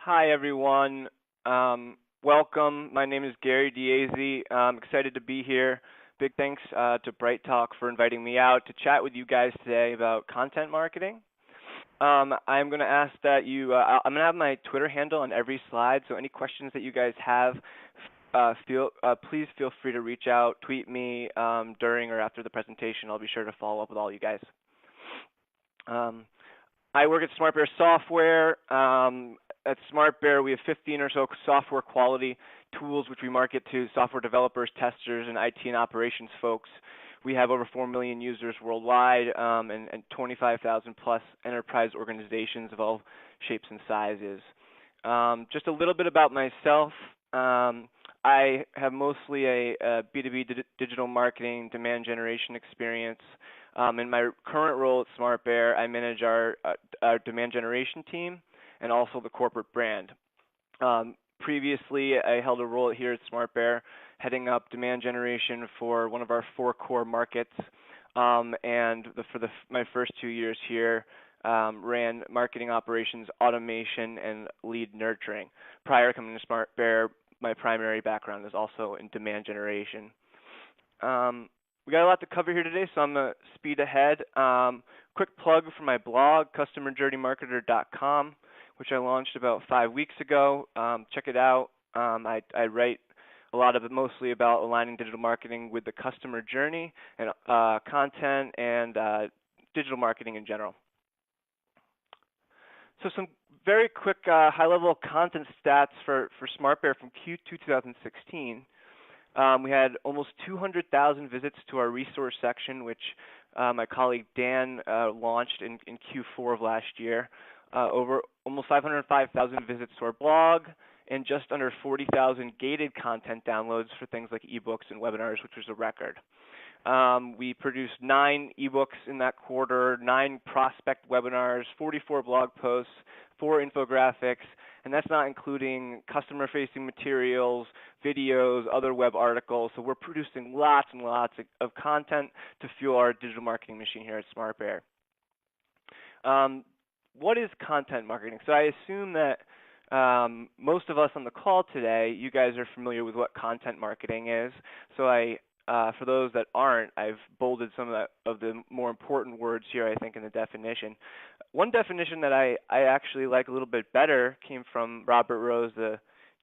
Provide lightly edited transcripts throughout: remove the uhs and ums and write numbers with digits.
Hi, everyone. Welcome. My name is Gary Diazy. I'm excited to be here. Big thanks to Bright Talk for inviting me out to chat with you guys today about content marketing. I'm going to ask that I'm going to have my Twitter handle on every slide, so any questions that you guys have, please feel free to reach out, tweet me during or after the presentation. I'll be sure to follow up with all you guys. I work at SmartBear Software. At SmartBear, we have 15 or so software quality tools which we market to software developers, testers, and IT and operations folks. We have over 4 million users worldwide and 25,000 plus enterprise organizations of all shapes and sizes. Just a little bit about myself. I have mostly a B2B digital marketing demand generation experience. In my current role at SmartBear, I manage our demand generation team and also the corporate brand. Previously, I held a role here at SmartBear, heading up demand generation for one of our 4 core markets. And for my first 2 years here, ran marketing operations, automation, and lead nurturing. Prior to coming to SmartBear, my primary background is also in demand generation. We got a lot to cover here today, so I'm going to speed ahead. Quick plug for my blog, customerjourneymarketer.com, which I launched about 5 weeks ago. Check it out. I write a lot of it mostly about aligning digital marketing with the customer journey and content and digital marketing in general. So some very quick high-level content stats for SmartBear from Q2 2016. We had almost 200,000 visits to our resource section, which my colleague Dan launched in Q4 of last year. Over almost 505,000 visits to our blog, and just under 40,000 gated content downloads for things like ebooks and webinars, which was a record. We produced 9 ebooks in that quarter, 9 prospect webinars, 44 blog posts, 4 infographics, and that's not including customer-facing materials, videos, other web articles. So we're producing lots and lots of content to fuel our digital marketing machine here at SmartBear. What is content marketing? So I assume that most of us on the call today, you guys are familiar with what content marketing is. So for those that aren't, I've bolded some of the more important words here, I think, in the definition. One definition that I actually like a little bit better came from Robert Rose, the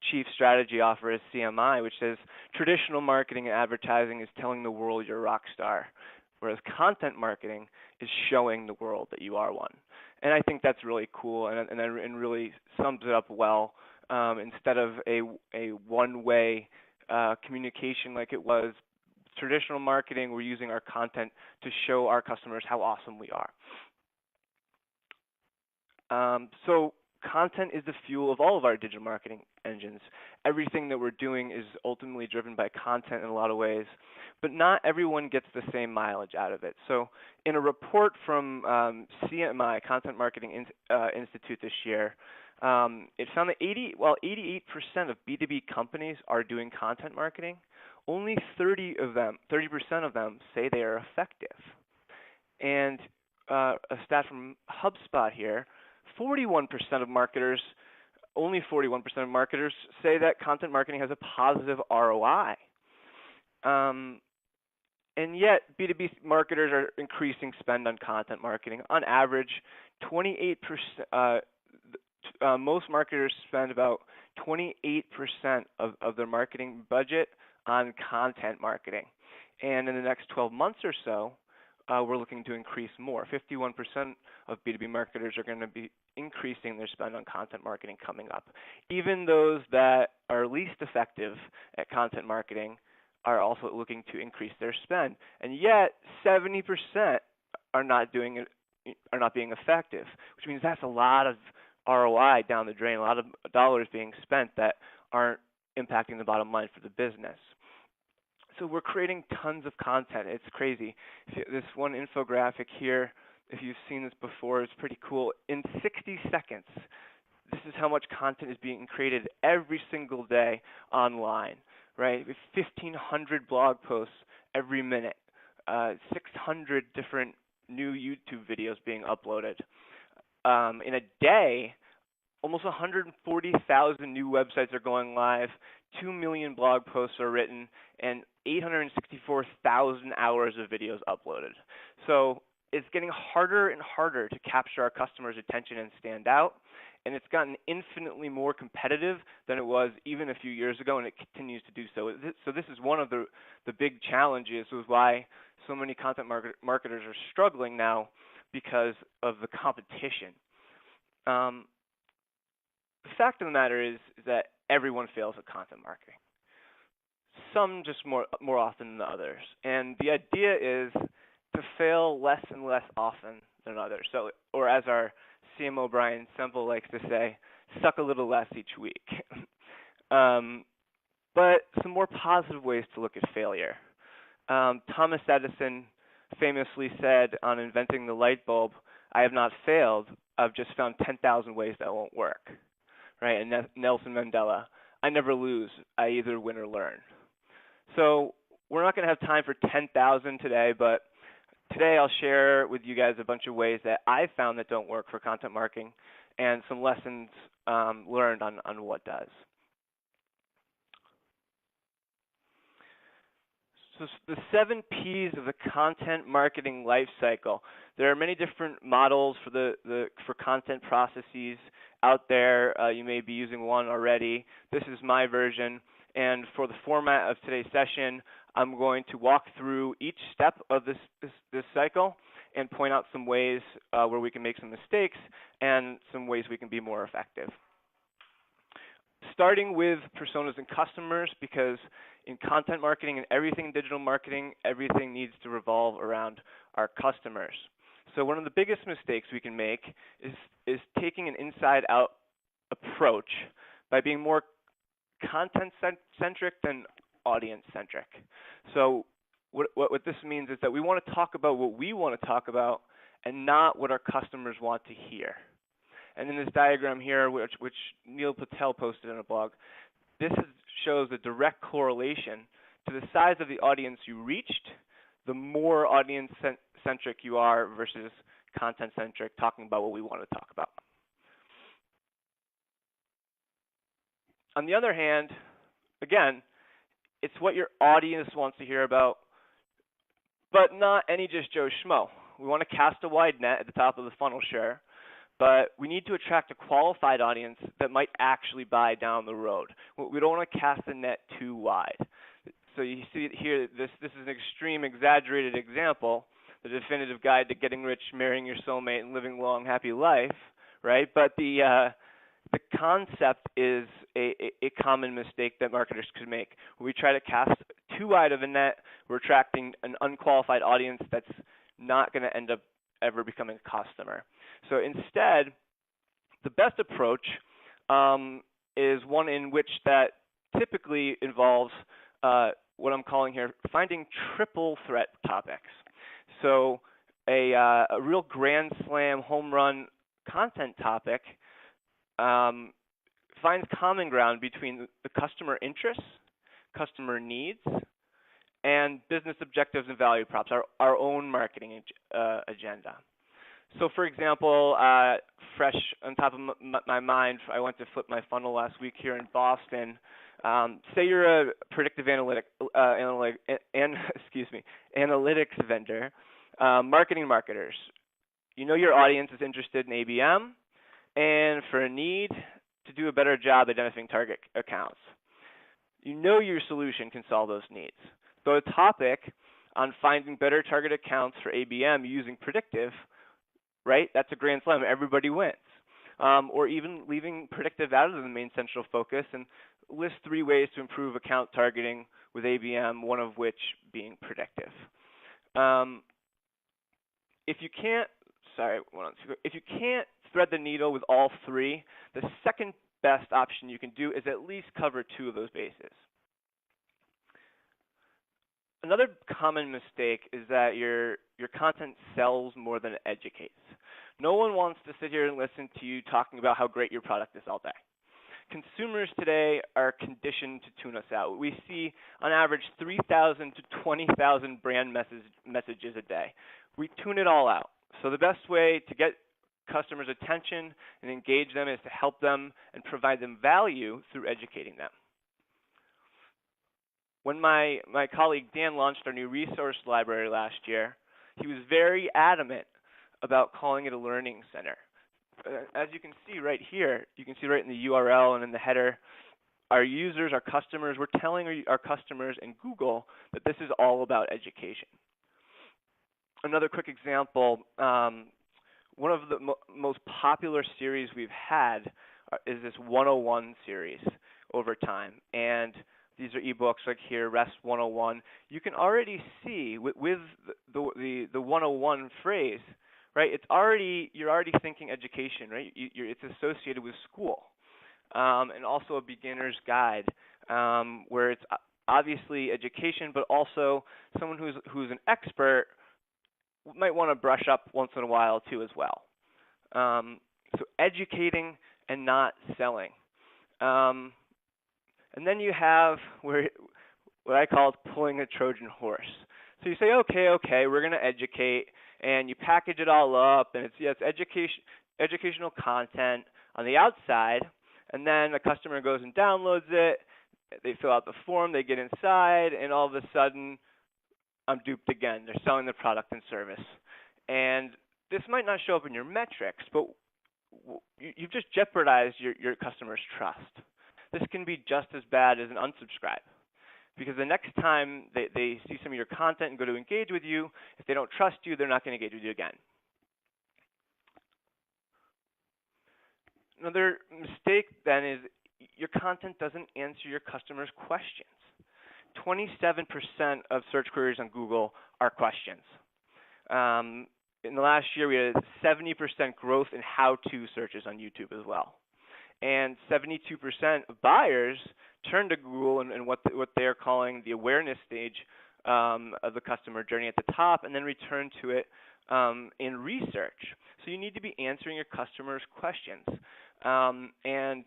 Chief Strategy Officer at CMI, which says, traditional marketing and advertising is telling the world you're a rock star, whereas content marketing is showing the world that you are one. And I think that's really cool and really sums it up well. Instead of a one-way communication like it was traditional marketing, we're using our content to show our customers how awesome we are. So content is the fuel of all of our digital marketing engines. Everything that we're doing is ultimately driven by content in a lot of ways, but not everyone gets the same mileage out of it. So in a report from CMI, Content Marketing Institute this year, it found that while 88% of B2B companies are doing content marketing, only 30% of them say they are effective. And a stat from HubSpot here, only 41% of marketers say that content marketing has a positive ROI. And yet, B2B marketers are increasing spend on content marketing. On average, 28%. Most marketers spend about 28% of their marketing budget on content marketing. And in the next 12 months or so, we're looking to increase more. 51% of B2B marketers are going to be increasing their spend on content marketing coming up. Even those that are least effective at content marketing are also looking to increase their spend. And yet, 70% are not being effective, which means that's a lot of ROI down the drain, a lot of dollars being spent that aren't impacting the bottom line for the business. So we're creating tons of content. It's crazy. This one infographic here, if you've seen this before, is pretty cool. In 60 seconds, this is how much content is being created every single day online, right? We have 1,500 blog posts every minute, 600 different new YouTube videos being uploaded. In a day, almost 140,000 new websites are going live, 2 million blog posts are written, and 864,000 hours of videos uploaded. So it's getting harder and harder to capture our customers' attention and stand out, and it's gotten infinitely more competitive than it was even a few years ago, and it continues to do so. So this is one of the big challenges, is why so many content marketers are struggling now because of the competition. The fact of the matter is that everyone fails at content marketing. Some just more often than others. And the idea is to fail less and less often than others. So, or as our CMO Brian Semple likes to say, suck a little less each week. But some more positive ways to look at failure. Thomas Edison famously said on inventing the light bulb, "I have not failed, I've just found 10,000 ways that won't work." Right? And Nelson Mandela, "I never lose, I either win or learn." So we're not going to have time for 10,000 today, but today I'll share with you guys a bunch of ways that I found that don't work for content marketing and some lessons learned on what does. So the 7 P's of the content marketing life cycle. There are many different models for content processes out there. You may be using one already. This is my version. And for the format of today's session, I'm going to walk through each step of this cycle and point out some ways where we can make some mistakes and some ways we can be more effective. Starting with personas and customers, because in content marketing and everything in digital marketing, everything needs to revolve around our customers. So one of the biggest mistakes we can make is taking an inside-out approach by being more content-centric than audience-centric. So what this means is that we want to talk about what we want to talk about and not what our customers want to hear. And in this diagram here, which Neil Patel posted in a blog, this shows a direct correlation to the size of the audience you reached. The more audience-centric you are versus content-centric, talking about what we want to talk about. On the other hand, again, it's what your audience wants to hear about, but not any just Joe Schmo. We want to cast a wide net at the top of the funnel, sure, but we need to attract a qualified audience that might actually buy down the road. We don't want to cast the net too wide. So you see here, this is an extreme, exaggerated example, the definitive guide to getting rich, marrying your soulmate, and living a long, happy life, right? But the concept is a common mistake that marketers could make. When we try to cast too wide of a net, we're attracting an unqualified audience that's not going to end up ever becoming a customer. So instead, the best approach is one in which that typically involves what I'm calling here finding triple threat topics. So a real grand slam home run content topic finds common ground between the customer interests, customer needs, and business objectives and value props, our own marketing agenda. So for example, fresh on top of my mind, I went to flip my funnel last week here in Boston. Say you're a predictive analytics vendor, marketing marketers. You know your audience is interested in ABM and for a need to do a better job identifying target accounts. You know your solution can solve those needs. So a topic on finding better target accounts for ABM using predictive, right? That's a grand slam. Everybody wins. Or even leaving predictive out of the main central focus and list 3 ways to improve account targeting with ABM, one of which being predictive. If you can't thread the needle with all 3, the second best option you can do is at least cover 2 of those bases. Another common mistake is that your content sells more than it educates. No one wants to sit here and listen to you talking about how great your product is all day. Consumers today are conditioned to tune us out. We see, on average, 3,000 to 20,000 brand messages a day. We tune it all out. So the best way to get customers' attention and engage them is to help them and provide them value through educating them. When my colleague Dan launched our new resource library last year, he was very adamant about calling it a learning center. As you can see right here, you can see right in the URL and in the header, our users, our customers, we're telling our customers and Google that this is all about education. Another quick example, one of the most popular series we've had is this 101 series over time. And these are ebooks like here, REST 101. You can already see with the 101 phrase, right? You're already thinking education, right? It's associated with school, and also a beginner's guide, where it's obviously education, but also someone who's an expert might want to brush up once in a while too as well. So educating and not selling. And then you have what I call pulling a Trojan horse. So you say, okay, we're going to educate, and you package it all up, and it's educational content on the outside, and then a customer goes and downloads it, they fill out the form, they get inside, and all of a sudden, I'm duped again. They're selling the product and service. And this might not show up in your metrics, but you've just jeopardized your customer's trust. This can be just as bad as an unsubscribe, because the next time they see some of your content and go to engage with you, if they don't trust you, they're not going to engage with you again. Another mistake then is your content doesn't answer your customers' questions. 27% of search queries on Google are questions. In the last year, we had 70% growth in how-to searches on YouTube as well. And 72% of buyers turn to Google and what they're calling the awareness stage of the customer journey at the top, and then return to it in research. So you need to be answering your customers' questions and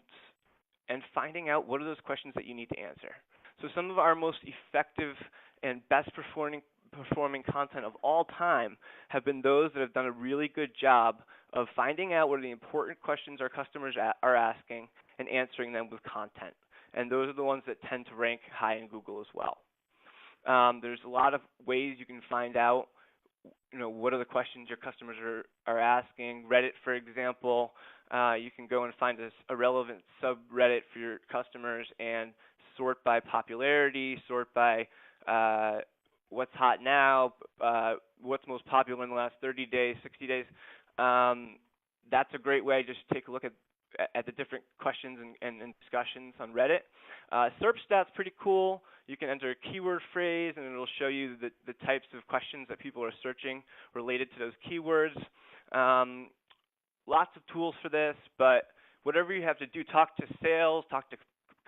finding out what are those questions that you need to answer. So some of our most effective and best performing content of all time have been those that have done a really good job of finding out what are the important questions our customers are asking and answering them with content. And those are the ones that tend to rank high in Google as well. There's a lot of ways you can find out, what are the questions your customers are asking. Reddit, for example, you can go and find a relevant subreddit for your customers and sort by popularity, sort by what's hot now, what's most popular in the last 30 days, 60 days. That's a great way. Just take a look at the different questions and discussions on Reddit. SERP Stats pretty cool. You can enter a keyword phrase, and it'll show you the types of questions that people are searching related to those keywords. Lots of tools for this, but whatever you have to do, talk to sales, talk to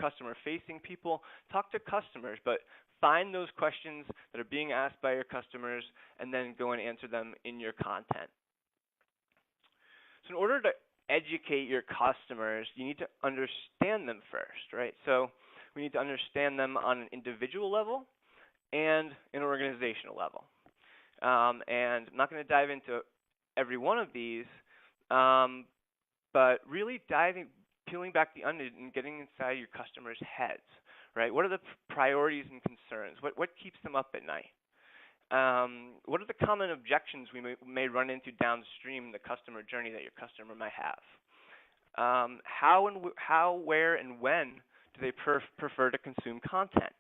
customer-facing people, talk to customers, but find those questions that are being asked by your customers and then go and answer them in your content. So in order to educate your customers, you need to understand them first, right? So we need to understand them on an individual level and an organizational level. And I'm not going to dive into every one of these, but really peeling back the onion and getting inside your customers' heads, right? What are the priorities and concerns? What keeps them up at night? What are the common objections we may run into downstream in the customer journey that your customer might have? How, where, and when do they prefer to consume content?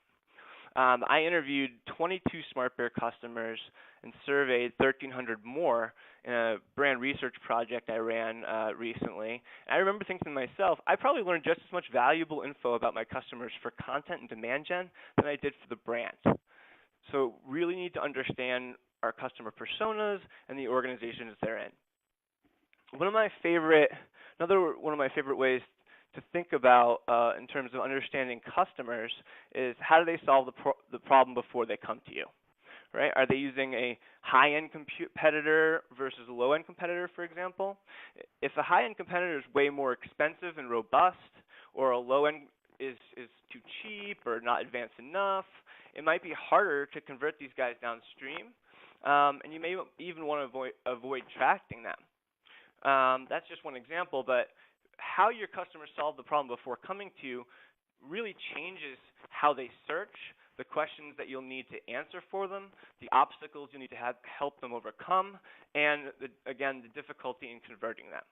I interviewed 22 SmartBear customers and surveyed 1,300 more in a brand research project I ran recently. And I remember thinking to myself, I probably learned just as much valuable info about my customers for content and demand gen than I did for the brand. So really need to understand our customer personas and the organizations they're in. Another one of my favorite ways to think about in terms of understanding customers is how do they solve the problem before they come to you, right? Are they using a high-end competitor versus a low-end competitor, for example? If a high-end competitor is way more expensive and robust, or a low-end is too cheap or not advanced enough, it might be harder to convert these guys downstream, and you may even want to avoid attracting them. That's just one example, but how your customers solve the problem before coming to you really changes how they search, the questions that you'll need to answer for them, the obstacles you need to help them overcome, and again, the difficulty in converting them.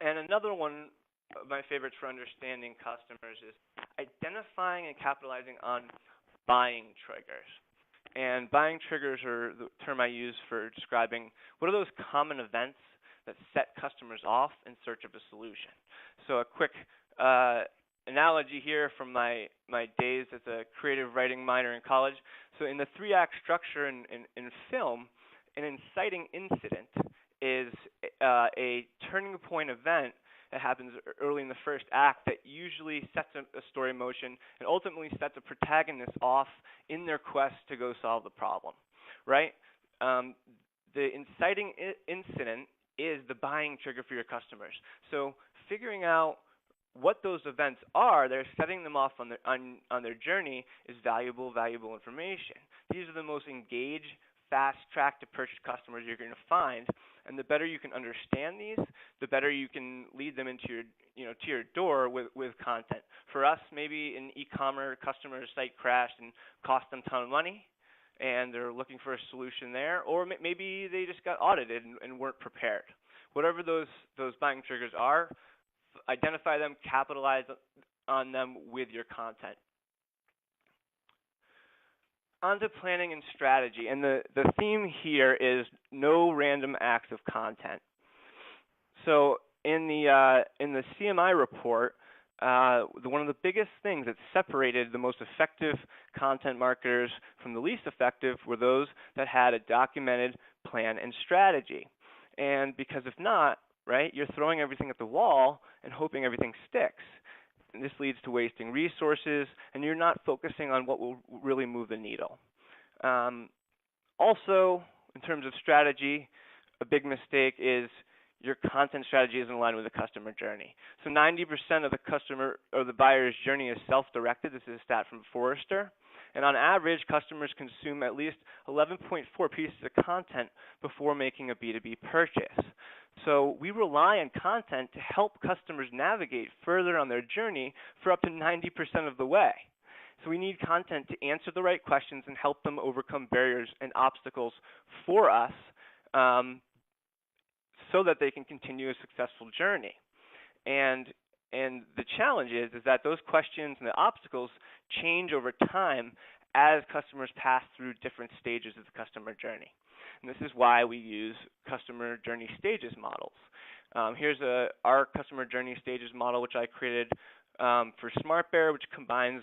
And another one of my favorites for understanding customers is identifying and capitalizing on buying triggers. And buying triggers are the term I use for describing what are those common events that set customers off in search of a solution. So a quick analogy here from my days as a creative writing minor in college. So in the 3-act structure in film, an inciting incident is a turning point event that happens early in the first act that usually sets a story in motion and ultimately sets a protagonist off in their quest to go solve the problem, right? The inciting incident is the buying trigger for your customers. So figuring out what those events are, they're setting them off on their journey is valuable information. These are the most engaged, fast track to purchase customers you're going to find, and the better you can understand these, the better you can lead them into your to your door with content. For us, maybe an e-commerce customer site crashed and cost them a ton of money, and they're looking for a solution there, or maybe they just got audited and weren't prepared. Whatever those buying triggers are, identify them, capitalize on them with your content. On to planning and strategy, and the theme here is no random acts of content. So in the CMI report, one of the biggest things that separated the most effective content marketers from the least effective were those that had a documented plan and strategy. And because if not, right, you're throwing everything at the wall and hoping everything sticks. And this leads to wasting resources, and you're not focusing on what will really move the needle. Also, in terms of strategy, a big mistake is your content strategy isn't aligned with the customer journey. So 90% of the customer or the buyer's journey is self-directed. This is a stat from Forrester. And on average, customers consume at least 11.4 pieces of content before making a B2B purchase. So we rely on content to help customers navigate further on their journey for up to 90% of the way. So we need content to answer the right questions and help them overcome barriers and obstacles for us so that they can continue a successful journey. And the challenge is that those questions and the obstacles change over time as customers pass through different stages of the customer journey. And this is why we use customer journey stages models. Here's our customer journey stages model, which I created for SmartBear, which combines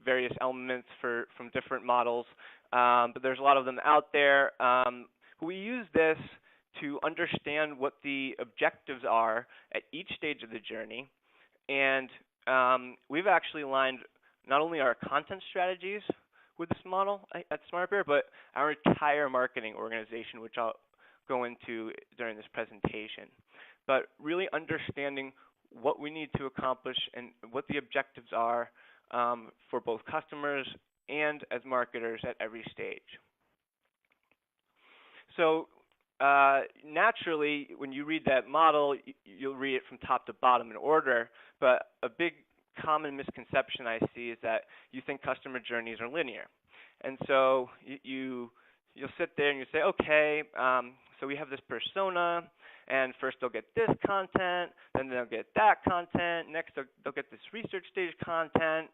various elements from different models. But there's a lot of them out there. We use this to understand what the objectives are at each stage of the journey. And we've actually aligned not only our content strategies with this model at SmartBear, but our entire marketing organization, which I'll go into during this presentation. But really understanding what we need to accomplish and what the objectives are for both customers and as marketers at every stage. So naturally, when you read that model, you'll read it from top to bottom in order, but a big common misconception I see is that you think customer journeys are linear. And so you'll sit there and you say, okay, so we have this persona, and first they'll get this content, then they'll get that content, next they'll get this research stage content.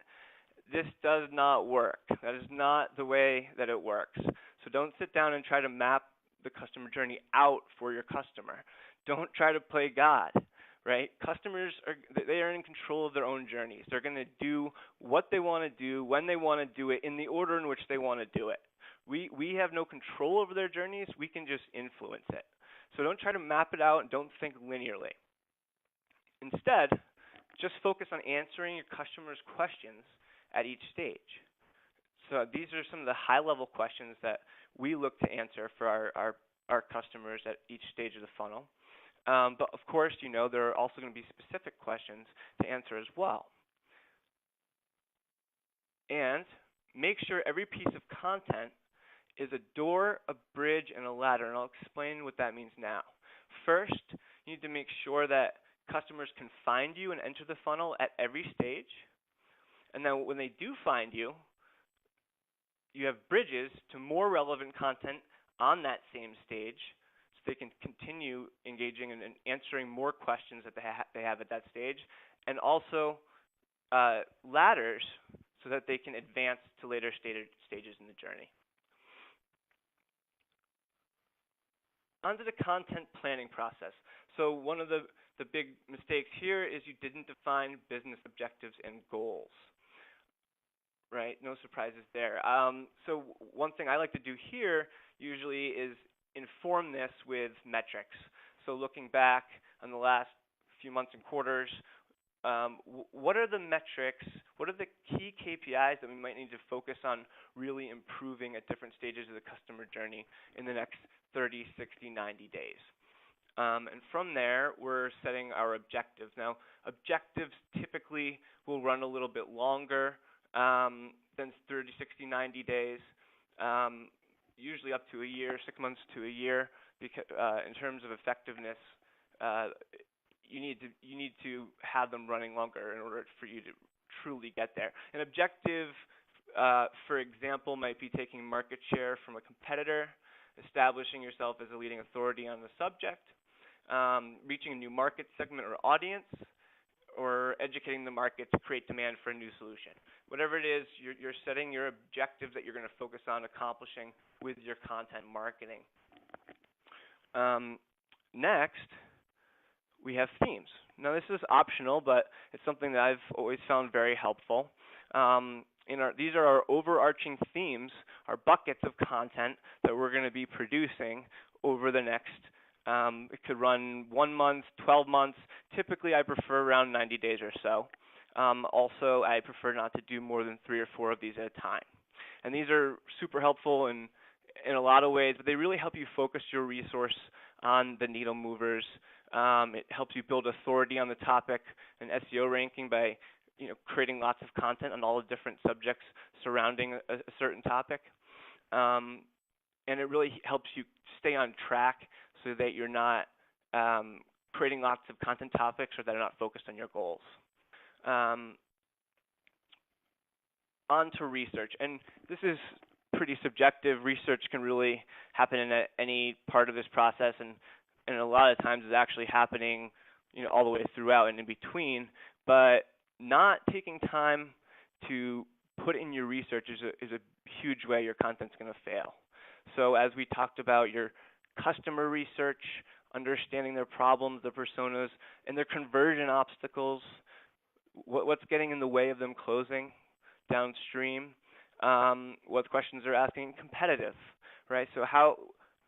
This does not work. That is not the way that it works. So don't sit down and try to map the customer journey out for your customer. Don't try to play God, right? Customers they are in control of their own journeys. They're going to do what they want to do, when they want to do it, in the order in which they want to do it. We have no control over their journeys. We can just influence it. So don't try to map it out and don't think linearly. Instead, just focus on answering your customers' questions at each stage. So these are some of the high-level questions that we look to answer for our customers at each stage of the funnel. But of course, there are also going to be specific questions to answer as well. And make sure every piece of content is a door, a bridge, I'll explain what that means now. First, you need to make sure that customers can find you and enter the funnel at every stage. And then when they do find you, you have bridges to more relevant content on that same stage so they can continue engaging and answering more questions that they have at that stage, and also ladders so that they can advance to later stages in the journey. Onto the content planning process. So one of the big mistakes here is you didn't define business objectives and goals. Right, no surprises there. So one thing I like to do here usually is inform this with metrics. So looking back on the last few months and quarters, what are the metrics, what are the key KPIs that we might need to focus on really improving at different stages of the customer journey in the next 30, 60, 90 days? And from there, we're setting our objectives. Now, objectives typically will run a little bit longer than 30, 60, 90 days, usually up to a year, 6 months to a year, because in terms of effectiveness, you need to have them running longer in order for you to truly get there. An objective, for example, might be taking market share from a competitor, establishing yourself as a leading authority on the subject, reaching a new market segment or audience, or educating the market to create demand for a new solution. Whatever it is, you're setting your objectives that you're going to focus on accomplishing with your content marketing. Next, we have themes. Now, this is optional, but it's something that I've always found very helpful. These are our overarching themes, our buckets of content that we're going to be producing over the next, it could run 1 month, 12 months. Typically, I prefer around 90 days or so. Also, I prefer not to do more than 3 or 4 of these at a time. And these are super helpful in a lot of ways, but they really help you focus your resource on the needle movers. It helps you build authority on the topic and SEO ranking by creating lots of content on all the different subjects surrounding a certain topic. And it really helps you stay on track so that you're not creating lots of content topics or that are not focused on your goals. On to research. And this is pretty subjective. Research can really happen in any part of this process, and a lot of times it's actually happening all the way throughout and in between. But not taking time to put in your research is a huge way your content's going to fail. So as we talked about, your customer research, understanding their problems, their personas, and their conversion obstacles, what's getting in the way of them closing downstream, what questions they're asking, competitive, right? So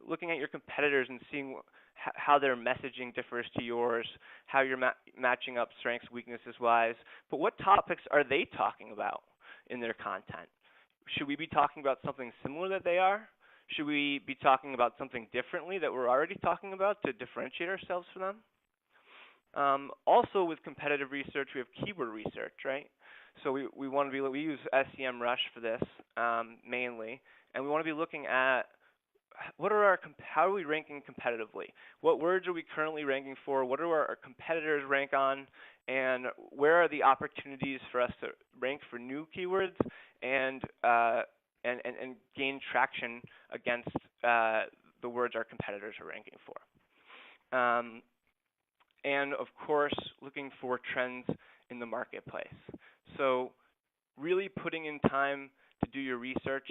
looking at your competitors and seeing how their messaging differs to yours, how you're matching up strengths, weaknesses wise, but what topics are they talking about in their content? Should we be talking about something similar that they are? Should we be talking about something differently that we're already talking about to differentiate ourselves from them? Also with competitive research, we have keyword research, right? So we use SEMrush for this mainly, and we want to be looking at how are we ranking competitively? What words are we currently ranking for? What do our competitors rank on? And where are the opportunities for us to rank for new keywords and gain traction against the words our competitors are ranking for? And of course, looking for trends in the marketplace. So really putting in time to do your research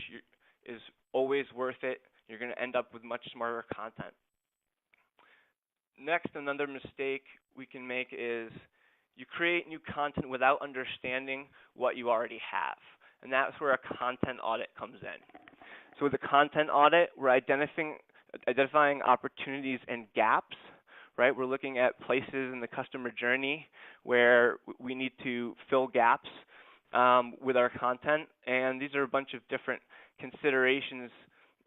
is always worth it. You're going to end up with much smarter content. Next, another mistake we can make is you create new content without understanding what you already have. And that's where a content audit comes in. So with a content audit, we're identifying opportunities and gaps, right? We're looking at places in the customer journey where we need to fill gaps with our content. And these are a bunch of different considerations.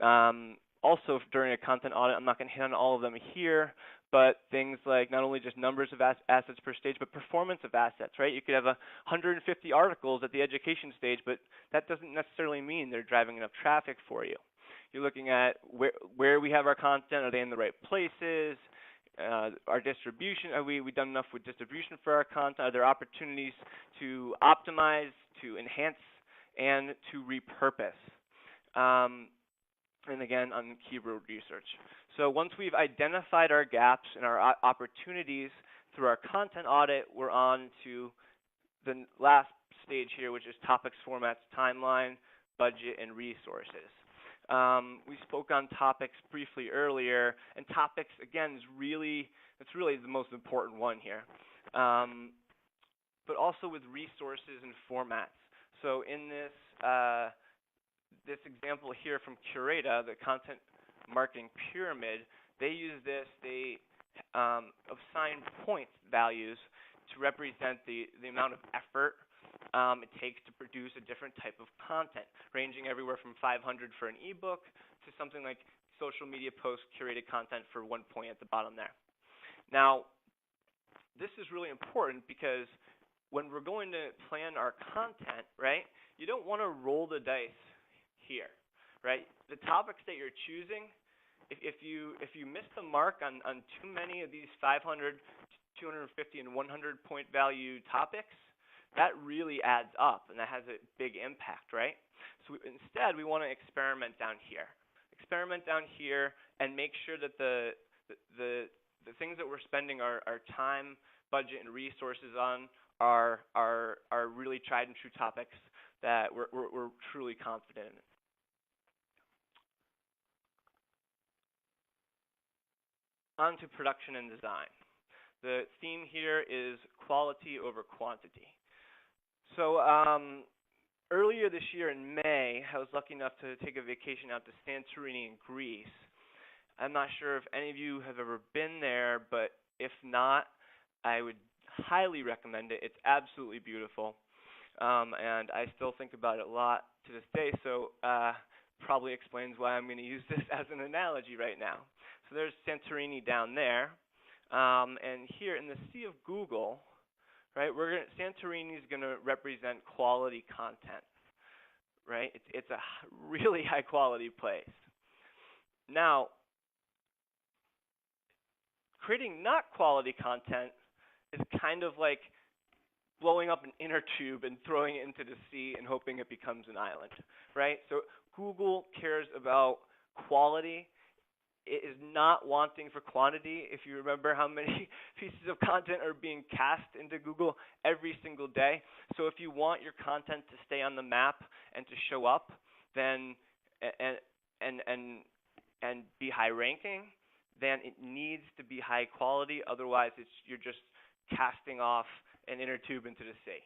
Also, during a content audit, I'm not going to hit on all of them here, but things like not only just numbers of assets per stage, but performance of assets, right? You could have 150 articles at the education stage, but that doesn't necessarily mean they're driving enough traffic for you. You're looking at where we have our content. Are they in the right places? Our distribution, are we done enough with distribution for our content? Are there opportunities to optimize, to enhance, and to repurpose? And again, on keyword research. So once we've identified our gaps and our opportunities through our content audit, we're on to the last stage here, which is topics, formats, timeline, budget, and resources. We spoke on topics briefly earlier, and topics, again, that's really the most important one here. But also with resources and formats. So in this example here from Curata, the content marketing pyramid, they use this, they assign point values to represent the amount of effort it takes to produce a different type of content, ranging everywhere from 500 for an ebook to something like social media post curated content for 1 point at the bottom there. Now, this is really important because when we're going to plan our content, right, you don't want to roll the dice here, right? The topics that you're choosing, if you miss the mark on too many of these 500, 250, and 100 point value topics, that really adds up, and that has a big impact, right? So instead, we want to experiment down here. Experiment down here and make sure that the things that we're spending our time, budget, and resources on are really tried and true topics that we're truly confident in. On to production and design. The theme here is quality over quantity. So earlier this year in May, I was lucky enough to take a vacation out to Santorini in Greece. I'm not sure if any of you have ever been there, but if not, I would highly recommend it. It's absolutely beautiful, and I still think about it a lot to this day, so probably explains why I'm going to use this as an analogy right now. So there's Santorini down there, and here in the Sea of Google, right, Santorini is going to represent quality content, right? It's a really high quality place. Now, creating not quality content is kind of like blowing up an inner tube and throwing it into the sea and hoping it becomes an island, right? So Google cares about quality. It is not wanting for quantity. If you remember how many pieces of content are being cast into Google every single day. So if you want your content to stay on the map and to show up, then and be high ranking, then it needs to be high quality. Otherwise, you're just casting off an inner tube into the sea.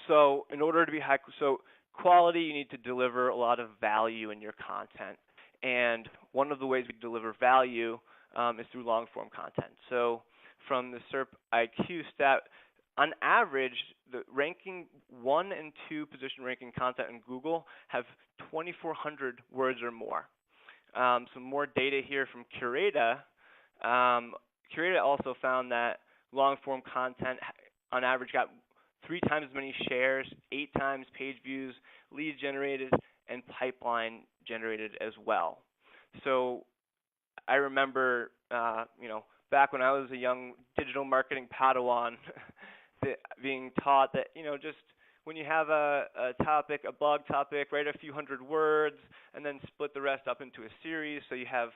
So in order to be quality, you need to deliver a lot of value in your content. And one of the ways we deliver value is through long-form content. So from the SERP IQ stat, on average, the ranking 1 and 2 position ranking content in Google have 2,400 words or more. Some more data here from Curata. Curata also found that long-form content on average got 3 times as many shares, 8 times page views, leads generated, and pipeline generated as well. So I remember, back when I was a young digital marketing Padawan, being taught that, just when you have a topic, a blog topic, write a few hundred words, and then split the rest up into a series, so you have,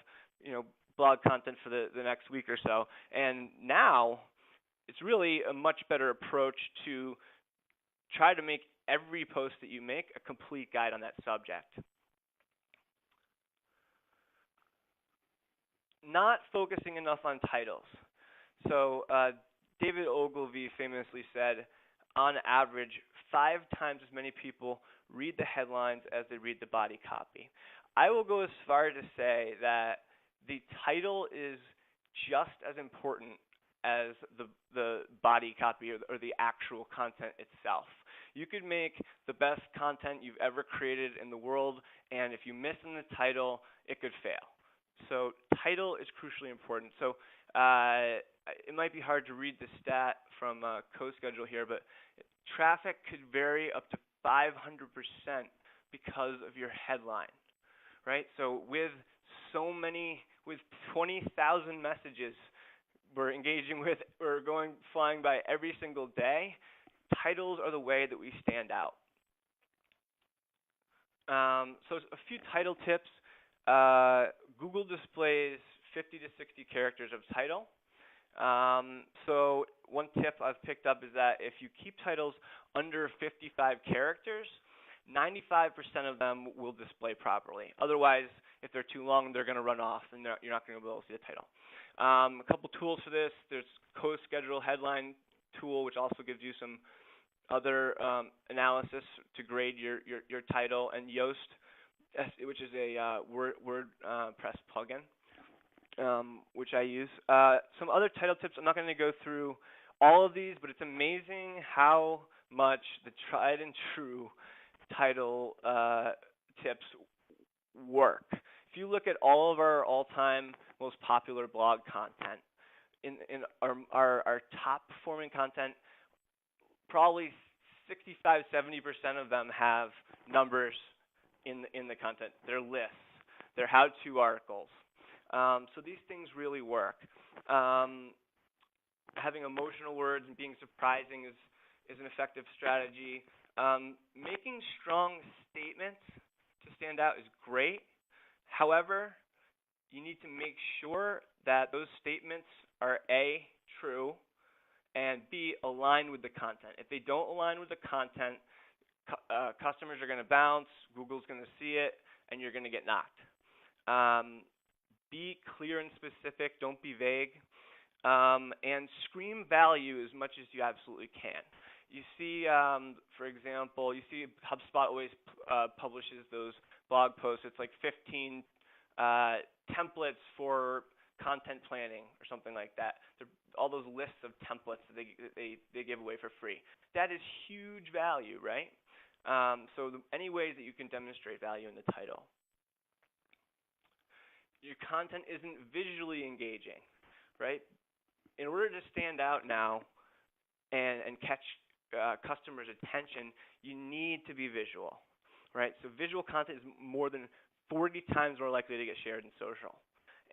blog content for the next week or so. And now, it's really a much better approach to try to make every post that you make a complete guide on that subject. Not focusing enough on titles. So David Ogilvy famously said, on average, 5 times as many people read the headlines as they read the body copy. I will go as far to say that the title is just as important as the body copy or the actual content itself. You could make the best content you've ever created in the world, and if you miss in the title, it could fail. So title is crucially important. So it might be hard to read the stat from CoSchedule here, but traffic could vary up to 500% because of your headline, right? So with 20,000 messages we're engaging with, or flying by every single day, titles are the way that we stand out. So a few title tips. Google displays 50 to 60 characters of title. So one tip I've picked up is that if you keep titles under 55 characters, 95% of them will display properly. Otherwise, if they're too long, they're going to run off, and you're not going to be able to see the title. A couple tools for this. There's Co-Schedule Headline tool, which also gives you some other analysis to grade your title, and Yoast, which is a WordPress plugin, which I use. Some other title tips. I'm not going to go through all of these, but it's amazing how much the tried and true title tips work. If you look at all of our all-time most popular blog content, in our top performing content, probably 65–70% of them have numbers in the content. They're lists. They're how-to articles. So these things really work. Having emotional words and being surprising is an effective strategy. Making strong statements to stand out is great. However, you need to make sure that those statements are A, true, and B, aligned with the content. If they don't align with the content, customers are going to bounce, Google's going to see it, and you're going to get knocked. Be clear and specific. Don't be vague. And scream value as much as you absolutely can. You see, for example, you see HubSpot always publishes those blog posts. It's like 15 templates for content planning or something like that. All those lists of templates that they give away for free. That is huge value, right? So any ways that you can demonstrate value in the title. Your content isn't visually engaging, right? In order to stand out now and catch customers' attention, you need to be visual, right? So visual content is more than 40 times more likely to get shared in social.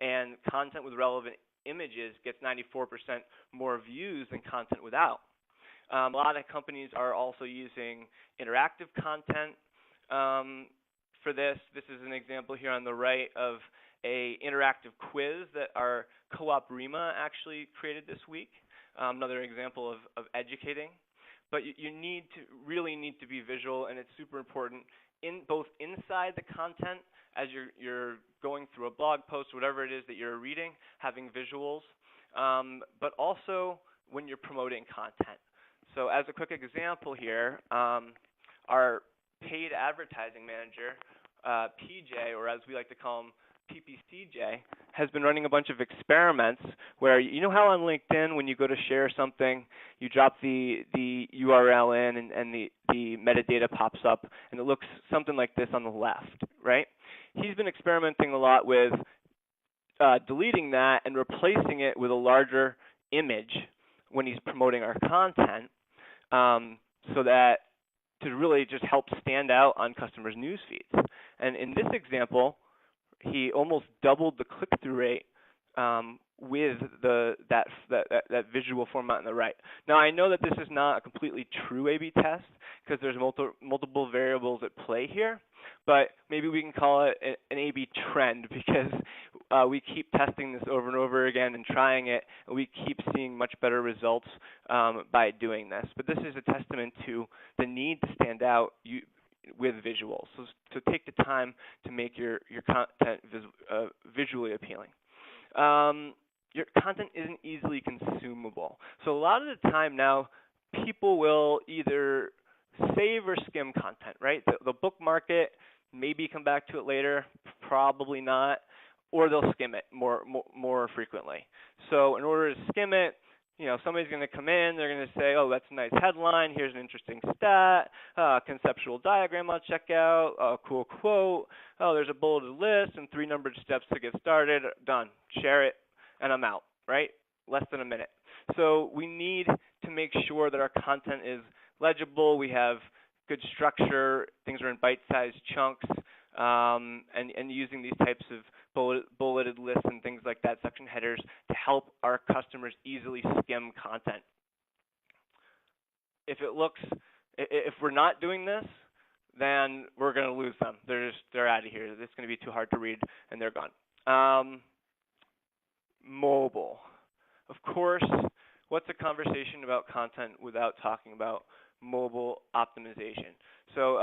And content with relevant images gets 94% more views than content without. A lot of companies are also using interactive content for this. This is an example here on the right of a interactive quiz that our co-op Rima actually created this week. Another example of educating. But you really need to be visual, and it's super important both inside the content as you're going through a blog post, whatever it is that you're reading, having visuals, but also when you're promoting content. So as a quick example here, our paid advertising manager, PJ, or as we like to call him, PPCJ, has been running a bunch of experiments where, you know how on LinkedIn when you go to share something, you drop the URL in and the metadata pops up and it looks something like this on the left, right? He's been experimenting a lot with deleting that and replacing it with a larger image when he's promoting our content, so that to really just help stand out on customers' news feeds. And in this example, he almost doubled the click-through rate with that visual format on the right. Now, I know that this is not a completely true A/B test because there's multiple variables at play here, but maybe we can call it an A/B trend because we keep testing this over and over again and trying it, and we keep seeing much better results by doing this. But this is a testament to the need to stand out with visuals. So take the time to make your content visually appealing. Your content isn't easily consumable. So a lot of the time now, people will either save or skim content, right? They'll bookmark it, maybe come back to it later, probably not, or they'll skim it more frequently. So in order to skim it, somebody's going to come in, they're going to say, oh, that's a nice headline, here's an interesting stat, conceptual diagram I'll check out, a cool quote, oh, there's a bulleted list and 3 numbered steps to get started, done, share it, and I'm out, right? Less than a minute. So we need to make sure that our content is legible, we have good structure, things are in bite-sized chunks, and using these types of bulleted lists and things like that, section headers, to help our customers easily skim content. If we're not doing this, then we're going to lose them. They're out of here. It's going to be too hard to read, and they're gone. Mobile. Of course, what's a conversation about content without talking about mobile optimization? So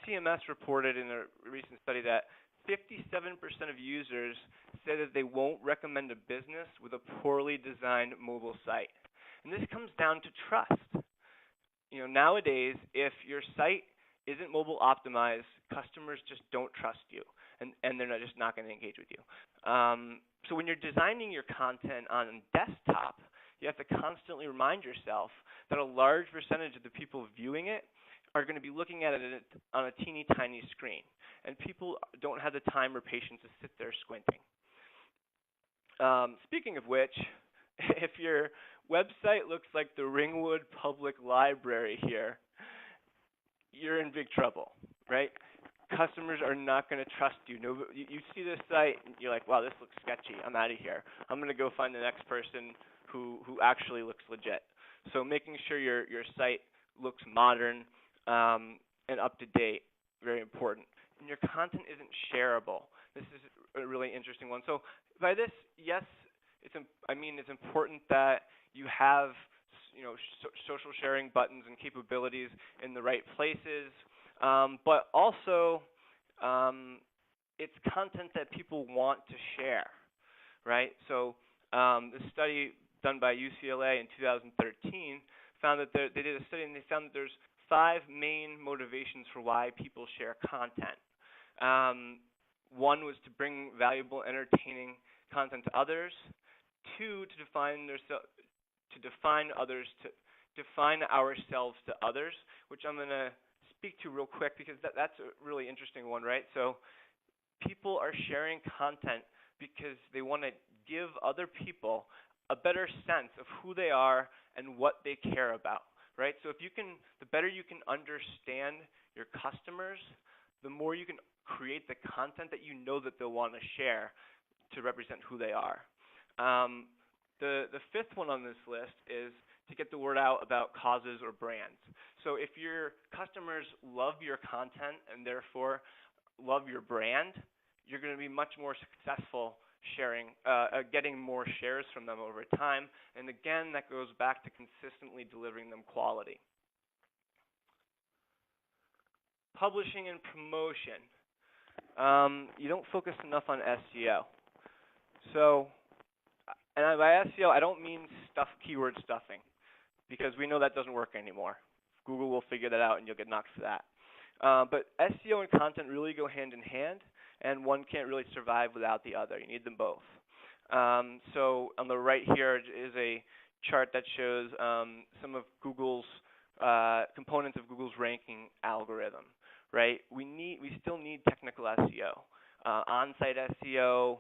CMS reported in a recent study that 57% of users say that they won't recommend a business with a poorly designed mobile site. And this comes down to trust. Nowadays, if your site isn't mobile optimized, customers just don't trust you, and they're just not going to engage with you. So when you're designing your content on desktop, you have to constantly remind yourself that a large percentage of the people viewing it are going to be looking at it on a teeny tiny screen, and people don't have the time or patience to sit there squinting. Speaking of which, if your website looks like the Ringwood Public Library here, you're in big trouble, right? Customers are not going to trust you. You see this site, and you're like, wow, this looks sketchy. I'm out of here. I'm going to go find the next person who actually looks legit. So making sure your site looks modern and up to date, very important. And your content isn't shareable. This is a really interesting one. So by this, yes, it's important that you have social sharing buttons and capabilities in the right places, but also it's content that people want to share, right? So this study done by UCLA in 2013 found that they did a study and they found that there's 5 main motivations for why people share content. One was to bring valuable, entertaining content to others. 2, to define ourselves to others, which I'm going to speak to real quick because that's a really interesting one, right? So people are sharing content because they want to give other people a better sense of who they are and what they care about, right? So the better you can understand your customers, the more you can create the content that you know that they'll want to share to represent who they are. The 5th one on this list is to get the word out about causes or brands. So if your customers love your content and therefore love your brand, you're going to be much more successful getting more shares from them over time. And again, that goes back to consistently delivering them quality. Publishing and promotion. You don't focus enough on SEO. So, and by SEO, I don't mean keyword stuffing, because we know that doesn't work anymore. Google will figure that out, and you'll get knocked for that. But SEO and content really go hand in hand, and one can't really survive without the other. You need them both. So on the right here is a chart that shows some of Google's components of Google's ranking algorithm. Right? We still need technical SEO, on-site SEO,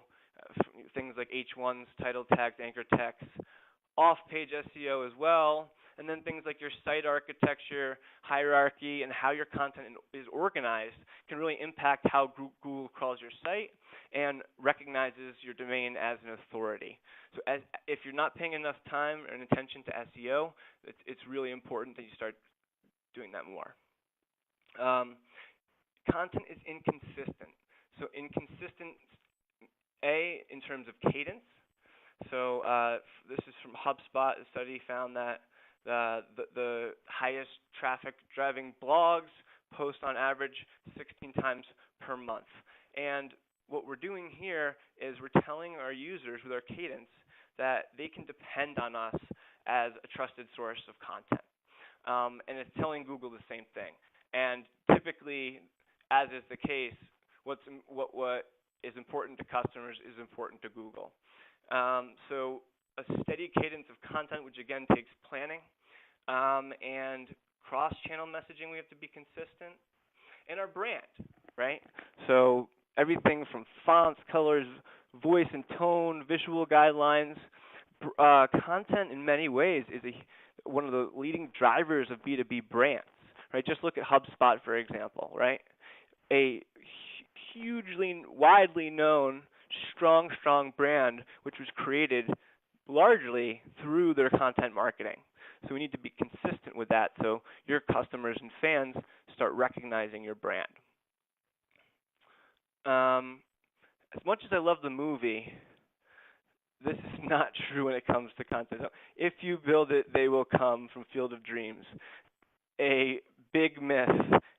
things like H1s, title tags, anchor texts, off-page SEO as well, and then things like your site architecture, hierarchy, and how your content is organized can really impact how Google crawls your site and recognizes your domain as an authority. So if you're not paying enough time and attention to SEO, it's really important that you start doing that more. Content is inconsistent. So inconsistent, in terms of cadence. So this is from HubSpot. A study found that the highest traffic driving blogs post on average 16 times per month. And what we're doing here is we're telling our users with our cadence that they can depend on us as a trusted source of content. And it's telling Google the same thing. And typically, as is the case, what is important to customers is important to Google. So a steady cadence of content, which again takes planning, and cross-channel messaging, we have to be consistent, and our brand, right? So everything from fonts, colors, voice and tone, visual guidelines. Content in many ways is one of the leading drivers of B2B brands, right? Just look at HubSpot, for example, right? A hugely, widely known, strong brand, which was created largely through their content marketing. So we need to be consistent with that so your customers and fans start recognizing your brand. As much as I love the movie, this is not true when it comes to content. If you build it, they will come from Field of Dreams. A big myth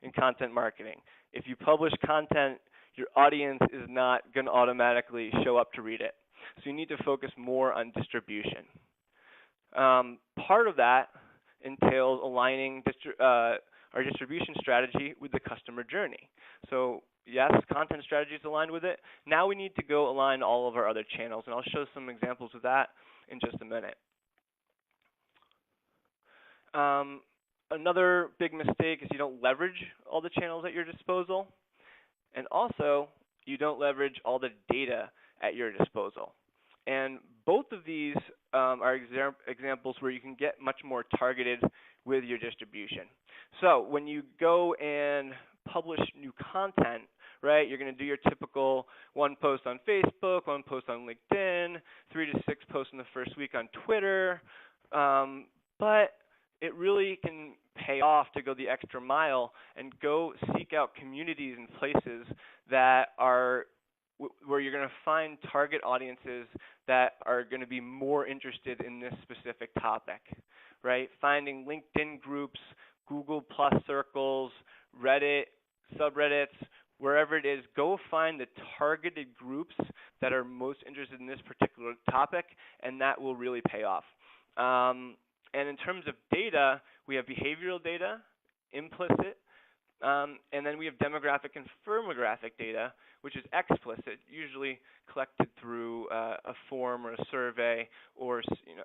in content marketing. If you publish content, your audience is not going to automatically show up to read it. So you need to focus more on distribution. Part of that entails aligning our distribution strategy with the customer journey. So yes, content strategy is aligned with it. Now we need to go align all of our other channels, and I'll show some examples of that in just a minute. Another big mistake is you don't leverage all the channels at your disposal, and also you don't leverage all the data at your disposal. And both of these are examples where you can get much more targeted with your distribution. So when you go and publish new content, right, you're going to do your typical 1 post on Facebook, 1 post on LinkedIn, 3 to 6 posts in the first week on Twitter, but it really can pay off to go the extra mile and go seek out communities and places that are where you're going to find target audiences that are going to be more interested in this specific topic, right? Finding LinkedIn groups, Google Plus circles, Reddit, subreddits, wherever it is, go find the targeted groups that are most interested in this particular topic, and that will really pay off. And in terms of data, we have behavioral data, implicit, and then we have demographic and firmographic data, which is explicit, usually collected through a form or a survey or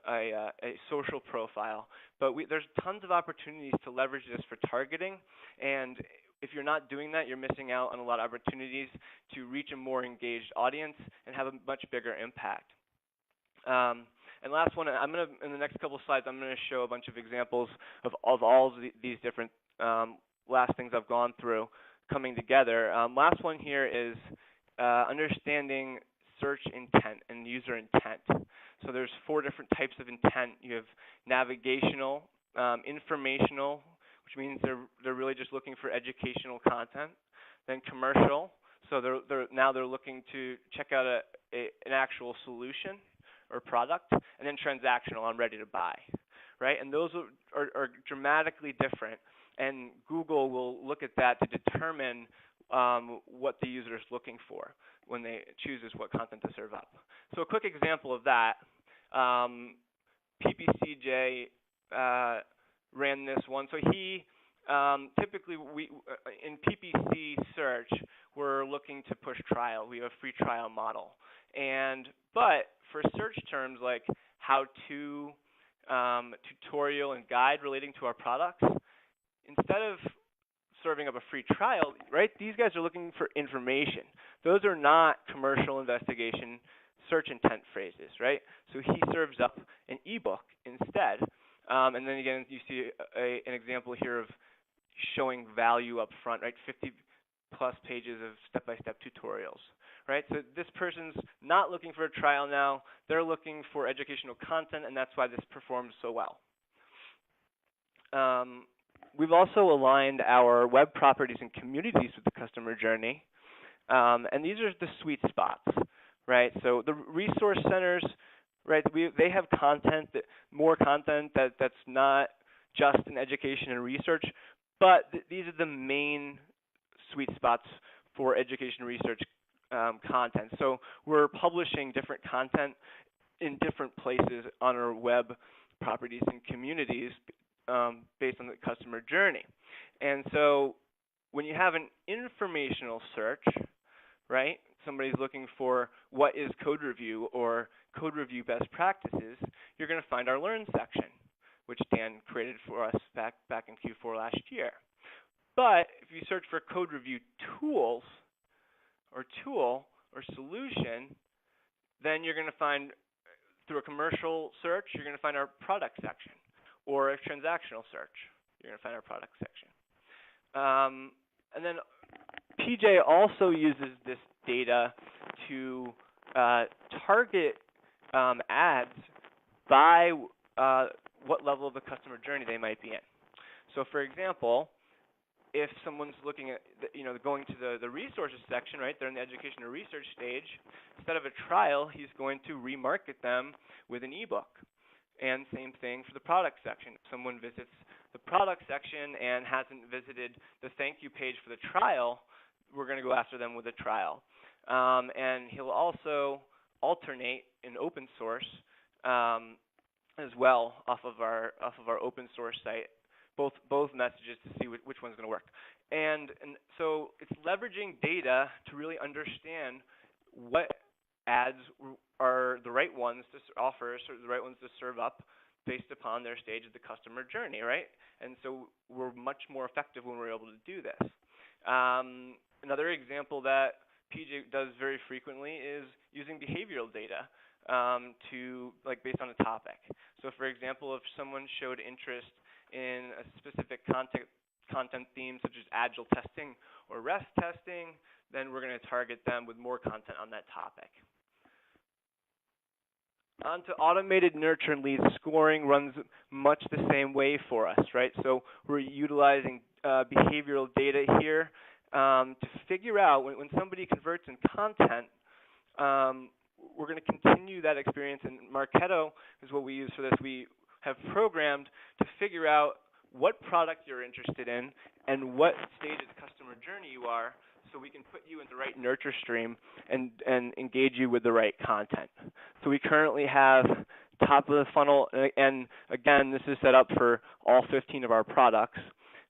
a social profile. But there's tons of opportunities to leverage this for targeting, and if you're not doing that, you're missing out on a lot of opportunities to reach a more engaged audience and have a much bigger impact. And last one, in the next couple of slides, I'm going to show a bunch of examples of all of these different last things I've gone through coming together. Last one here is understanding search intent and user intent. So there's 4 different types of intent. You have navigational, informational, which means they're really just looking for educational content. Then commercial, so they're looking to check out an actual solution or product, and then transactional, I'm ready to buy, right? And those are dramatically different, and Google will look at that to determine what the user is looking for when they chooses what content to serve up. So a quick example of that, PPCJ ran this one. So he typically in PPC search, we're looking to push trial. We have a free trial model, but for search terms like how-to, tutorial, and guide relating to our products, instead of serving up a free trial, right, these guys are looking for information. Those are not commercial investigation search intent phrases, right? So he serves up an ebook instead. And then again, you see an example here of showing value up front, right? 50+ pages of step-by-step tutorials, right? So this person's not looking for a trial now. They're looking for educational content, and that's why this performs so well. We've also aligned our web properties and communities with the customer journey, and these are the sweet spots, right? So the resource centers, right? They have content more content that's not just in education and research, but these are the main sweet spots for education research content. So we're publishing different content in different places on our web properties and communities based on the customer journey. And so when you have an informational search, right, somebody's looking for what is code review or code review best practices, you're going to find our Learn section, which Dan created for us back in Q4 last year. But if you search for code review tools or tool or solution, then you're going to find, through a commercial search, you're going to find our product section. Or a transactional search, you're going to find our product section. And then PJ also uses this data to target ads by what level of the customer journey they might be in. So, for example, if someone's looking at, going to the resources section, right, they're in the education or research stage, instead of a trial, he's going to remarket them with an ebook. And same thing for the product section. If someone visits the product section and hasn't visited the thank you page for the trial, we're going to go after them with a trial. And he'll also alternate in open source as well off of our open source site, both messages to see which one's going to work. And so it's leveraging data to really understand what ads are the right ones to offer, the right ones to serve up based upon their stage of the customer journey, right? And so we're much more effective when we're able to do this. Another example that PJ does very frequently is using behavioral data based on a topic. So for example, if someone showed interest in a specific content theme such as agile testing or REST testing, then we're going to target them with more content on that topic. On to automated nurture and lead scoring runs much the same way for us, right? So we're utilizing behavioral data here to figure out when somebody converts in content, we're going to continue that experience, and Marketo is what we use for this. We have programmed to figure out what product you're interested in and what stage of the customer journey you are, so we can put you in the right nurture stream and engage you with the right content. So we currently have top of the funnel, and again, this is set up for all 15 of our products.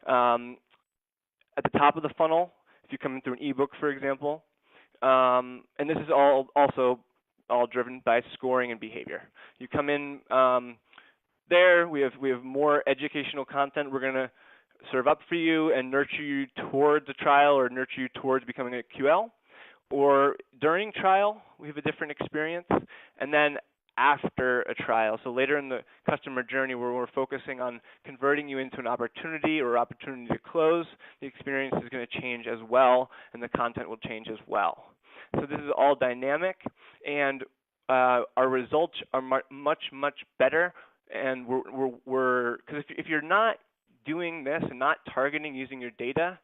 At the top of the funnel, if you come in through an ebook, for example, and this is also all driven by scoring and behavior. You come in there, we have more educational content we're going to serve up for you and nurture you towards a trial or nurture you towards becoming a QL. Or during trial, we have a different experience. And then after a trial, so later in the customer journey where we're focusing on converting you into an opportunity or opportunity to close, the experience is going to change as well, and the content will change as well. So this is all dynamic, and our results are much, much better. And because if you're not doing this and not targeting using your data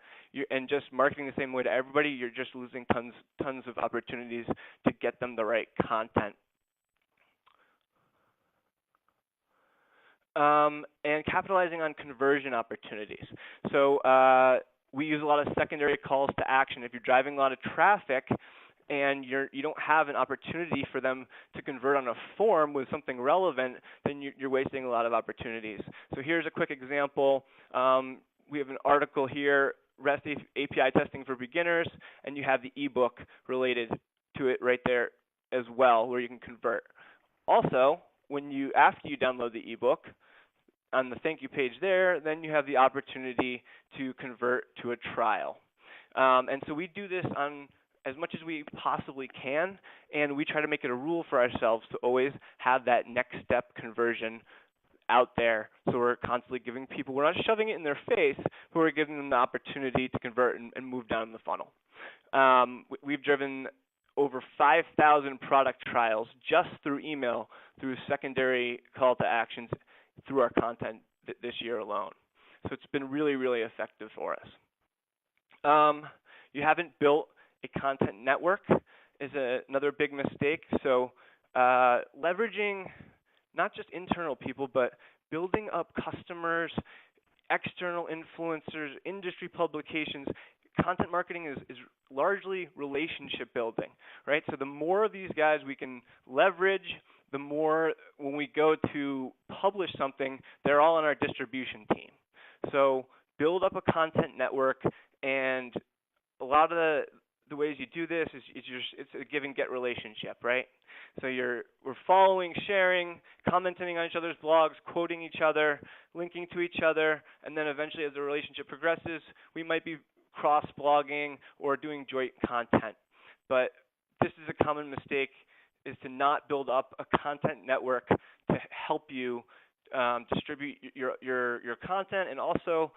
and just marketing the same way to everybody, you're just losing tons of opportunities to get them the right content. And capitalizing on conversion opportunities. So we use a lot of secondary calls to action. If you're driving a lot of traffic and you don't have an opportunity for them to convert on a form with something relevant, then you're wasting a lot of opportunities. So here's a quick example. We have an article here, REST API testing for beginners, and you have the ebook related to it right there as well, where you can convert. Also, after you download the ebook, on the thank you page there, then you have the opportunity to convert to a trial. And so we do this on as much as we possibly can, and we try to make it a rule for ourselves to always have that next step conversion out there. So we're constantly giving people, we're not shoving it in their face, but we're giving them the opportunity to convert and move down the funnel. We've driven over 5,000 product trials just through email, through secondary call to actions, through our content this year alone. So it's been really, really effective for us. You haven't built a content network is another big mistake. So leveraging not just internal people, but building up customers, external influencers, industry publications. Content marketing is largely relationship building, right? So the more of these guys we can leverage, the more when we go to publish something, they're all on our distribution team. So build up a content network, and a lot of the ways you do this is it's a give and get relationship, right? So we're following, sharing, commenting on each other's blogs, quoting each other, linking to each other, and then eventually as the relationship progresses, we might be cross-blogging or doing joint content. But this is a common mistake, is to not build up a content network to help you distribute your content, and also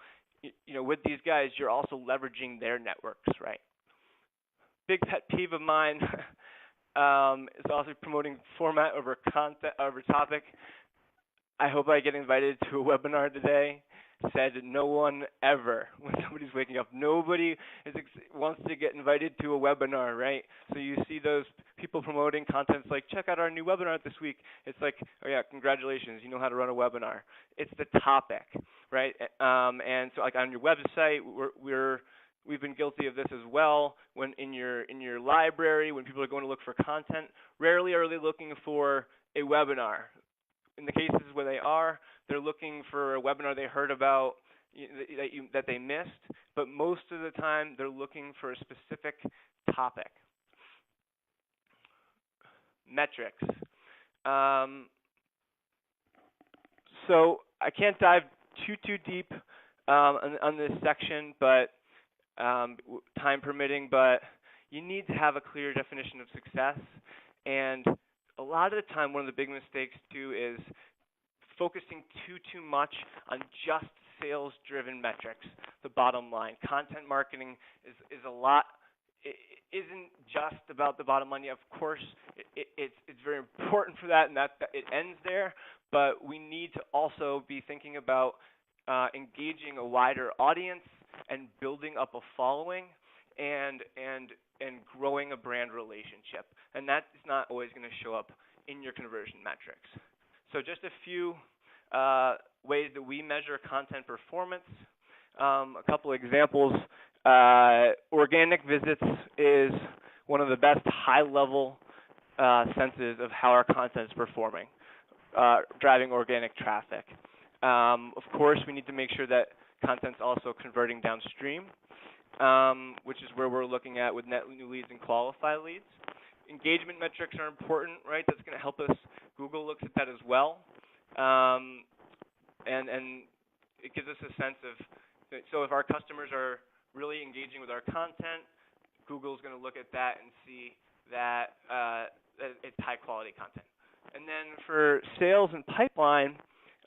with these guys, you're also leveraging their networks, right? Big pet peeve of mine is also promoting format over content over topic. I hope I get invited to a webinar today. Said no one ever when somebody's waking up. Nobody wants to get invited to a webinar, right? So you see those people promoting contents like, check out our new webinar this week. It's like, oh yeah, congratulations, you know how to run a webinar. It's the topic, right? And so like on your website, we've been guilty of this as well. When in your library, when people are going to look for content, rarely are they looking for a webinar. In the cases where they are, they're looking for a webinar they heard about that they missed, but most of the time they're looking for a specific topic. Metrics. So I can't dive too deep on this section, but time permitting, but you need to have a clear definition of success. And a lot of the time, one of the big mistakes too is focusing too much on just sales-driven metrics, the bottom line. Content marketing is a lot. It isn't just about the bottom line. Of course, it's very important for that, and that it ends there. But we need to also be thinking about engaging a wider audience and building up a following and growing a brand relationship. And that is not always going to show up in your conversion metrics. So just a few ways that we measure content performance. A couple examples. Organic visits is one of the best high-level senses of how our content is performing, driving organic traffic. Of course, we need to make sure that content's also converting downstream, which is where we're looking at with net new leads and qualified leads. Engagement metrics are important, right? That's going to help us. Google looks at that as well, and it gives us a sense of. So if our customers are really engaging with our content, Google's going to look at that and see that it's high-quality content. And then for sales and pipeline,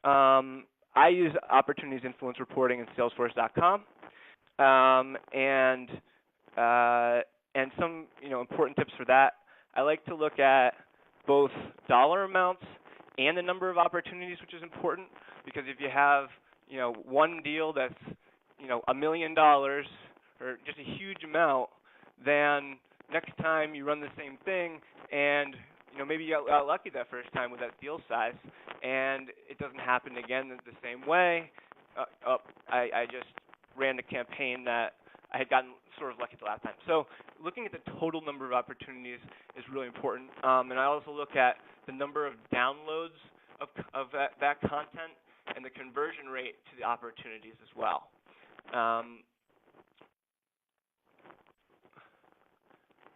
I use opportunities influence reporting in Salesforce.com, and some important tips for that. I like to look at both dollar amounts and the number of opportunities, which is important, because if you have one deal that's $1 million or just a huge amount, then next time you run the same thing and maybe you got lucky that first time with that deal size and it doesn't happen again the same way. I just ran a campaign that I had gotten sort of lucky the last time. So looking at the total number of opportunities is really important. And I also look at the number of downloads of that content and the conversion rate to the opportunities as well.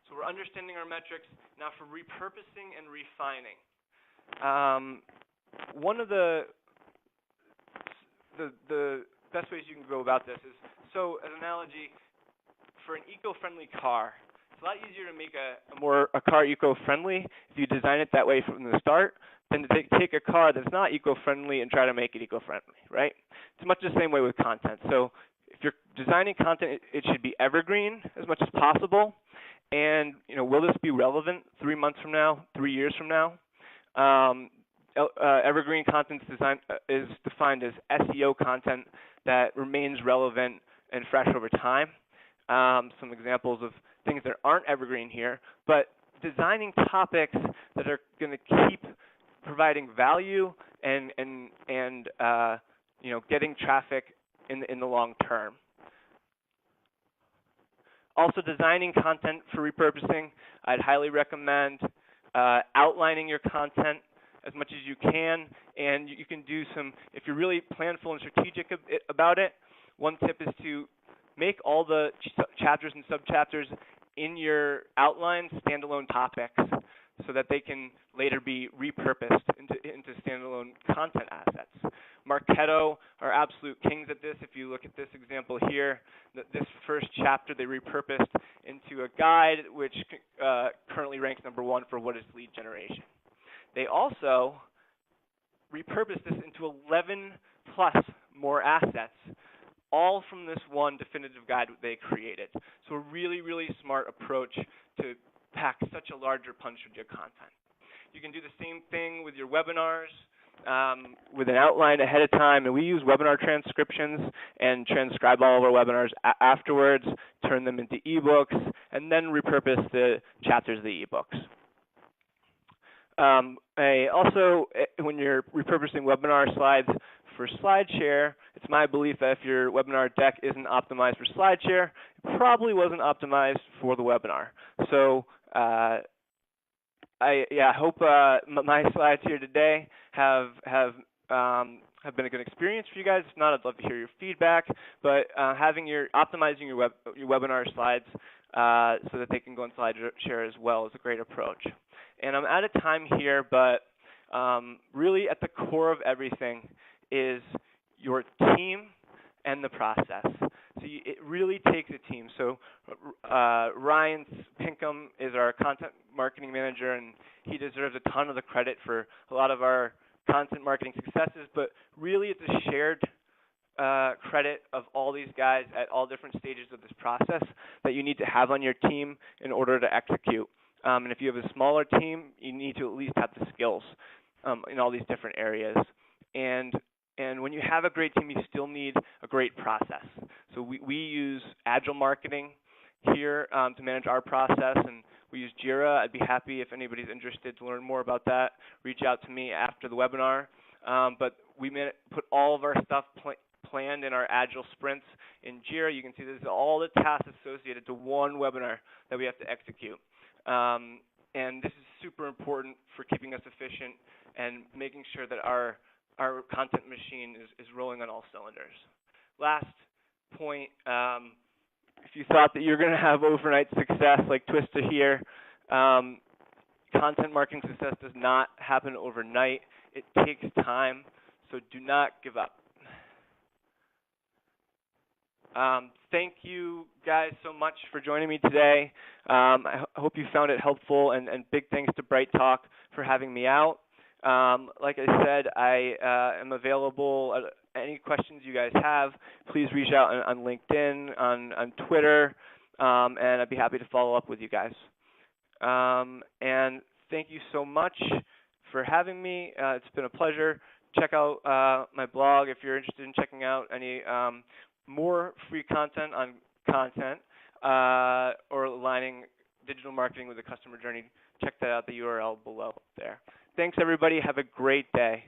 So we're understanding our metrics. Now for repurposing and refining. One of the best ways you can go about this is, so as an analogy, for an eco-friendly car, it's a lot easier to make a car eco-friendly if you design it that way from the start than to take a car that's not eco-friendly and try to make it eco-friendly, right? It's much the same way with content. So if you're designing content, it should be evergreen as much as possible. And will this be relevant 3 months from now, 3 years from now? Evergreen content is defined as SEO content that remains relevant and fresh over time. Some examples of things that aren't evergreen here, but designing topics that are going to keep providing value and getting traffic in the long term. Also, designing content for repurposing, I'd highly recommend outlining your content as much as you can, and you can do some, if you're really planful and strategic about it, one tip is to make all the chapters and subchapters in your outline standalone topics so that they can later be repurposed into standalone content assets. Marketo are absolute kings at this. If you look at this example here, this first chapter they repurposed into a guide which currently ranks #1 for what is lead generation. They also repurposed this into 11 plus more assets all from this one definitive guide they created. So a really, really smart approach to pack such a larger punch with your content. You can do the same thing with your webinars with an outline ahead of time, and we use webinar transcriptions and transcribe all of our webinars afterwards, turn them into ebooks, and then repurpose the chapters of the ebooks. Also, when you're repurposing webinar slides for SlideShare, it's my belief that if your webinar deck isn't optimized for SlideShare, it probably wasn't optimized for the webinar. So I hope my slides here today have been a good experience for you guys. If not, I'd love to hear your feedback. But optimizing your webinar slides so that they can go on SlideShare as well is a great approach. And I'm out of time here, but really at the core of everything is your team and the process. So it really takes a team. So Ryan Pinkham is our content marketing manager, and he deserves a ton of the credit for a lot of our content marketing successes, but really it's a shared credit of all these guys at all different stages of this process that you need to have on your team in order to execute. And if you have a smaller team, you need to at least have the skills in all these different areas. And when you have a great team, you still need a great process. So we use agile marketing here to manage our process, and we use Jira. I'd be happy if anybody's interested to learn more about that. Reach out to me after the webinar. But we put all of our stuff planned in our agile sprints in Jira. You can see this is all the tasks associated to one webinar that we have to execute. And this is super important for keeping us efficient and making sure that our content machine is rolling on all cylinders. Last point, if you thought that you're going to have overnight success like Twista here, content marketing success does not happen overnight. It takes time, so do not give up. Thank you guys so much for joining me today. I hope you found it helpful, and big thanks to Bright Talk for having me out. Like I said, I am available. Any questions you guys have, please reach out on LinkedIn, on Twitter, and I'd be happy to follow up with you guys. And thank you so much for having me. It's been a pleasure. Check out my blog if you're interested in checking out any more free content on content or aligning digital marketing with the customer journey. Check that out, the URL below there. Thanks, everybody. Have a great day.